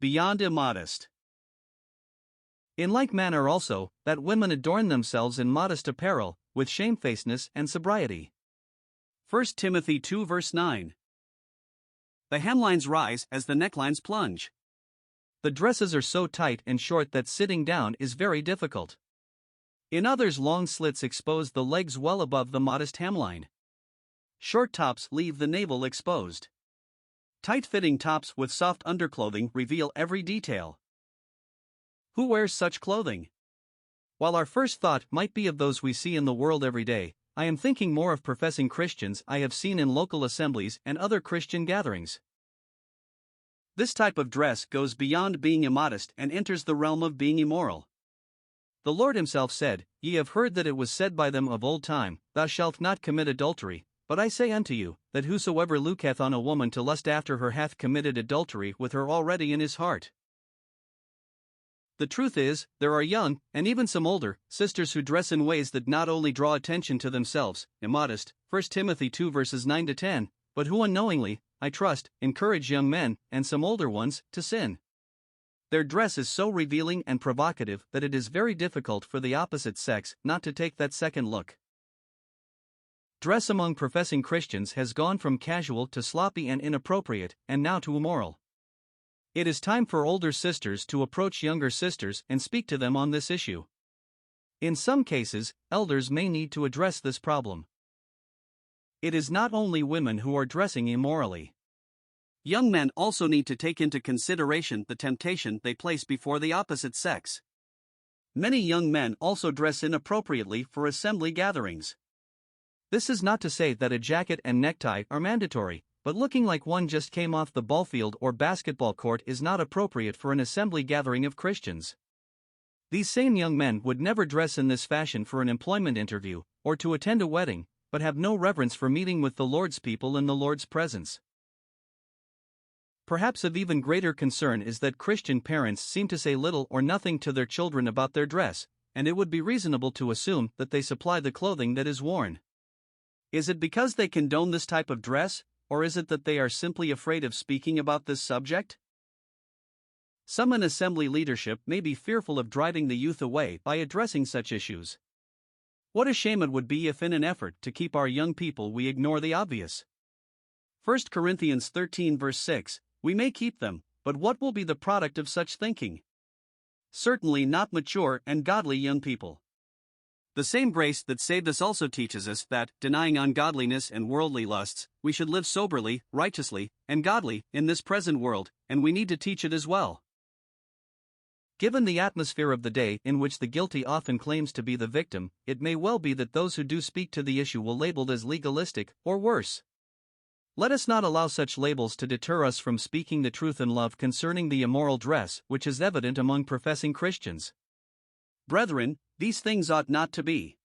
beyond immodest. In like manner also, that women adorn themselves in modest apparel, with shamefacedness and sobriety. 1 Timothy 2 verse 9. The hemlines rise as the necklines plunge. The dresses are so tight and short that sitting down is very difficult. In others, long slits expose the legs well above the modest hemline. Short tops leave the navel exposed. Tight-fitting tops with soft underclothing reveal every detail. Who wears such clothing? While our first thought might be of those we see in the world every day, I am thinking more of professing Christians I have seen in local assemblies and other Christian gatherings. This type of dress goes beyond being immodest and enters the realm of being immoral. The Lord himself said, "Ye have heard that it was said by them of old time, Thou shalt not commit adultery. But I say unto you, that whosoever looketh on a woman to lust after her hath committed adultery with her already in his heart." The truth is, there are young, and even some older, sisters who dress in ways that not only draw attention to themselves, immodest, 1 Timothy 2 verses 9 to 10, but who unknowingly, I trust, encourage young men, and some older ones, to sin. Their dress is so revealing and provocative that it is very difficult for the opposite sex not to take that second look. Dress among professing Christians has gone from casual to sloppy and inappropriate, and now to immoral. It is time for older sisters to approach younger sisters and speak to them on this issue. In some cases, elders may need to address this problem. It is not only women who are dressing immorally. Young men also need to take into consideration the temptation they place before the opposite sex. Many young men also dress inappropriately for assembly gatherings. This is not to say that a jacket and necktie are mandatory, but looking like one just came off the ballfield or basketball court is not appropriate for an assembly gathering of Christians. These same young men would never dress in this fashion for an employment interview, or to attend a wedding, but have no reverence for meeting with the Lord's people in the Lord's presence. Perhaps of even greater concern is that Christian parents seem to say little or nothing to their children about their dress, and it would be reasonable to assume that they supply the clothing that is worn. Is it because they condone this type of dress, or is it that they are simply afraid of speaking about this subject? Some in assembly leadership may be fearful of driving the youth away by addressing such issues. What a shame it would be if in an effort to keep our young people we ignore the obvious. 1 Corinthians 13 verse 6, we may keep them, but what will be the product of such thinking? Certainly not mature and godly young people. The same grace that saved us also teaches us that, denying ungodliness and worldly lusts, we should live soberly, righteously, and godly in this present world, and we need to teach it as well. Given the atmosphere of the day in which the guilty often claims to be the victim, it may well be that those who do speak to the issue will be labeled as legalistic, or worse. Let us not allow such labels to deter us from speaking the truth in love concerning the immoral dress which is evident among professing Christians. Brethren, these things ought not to be.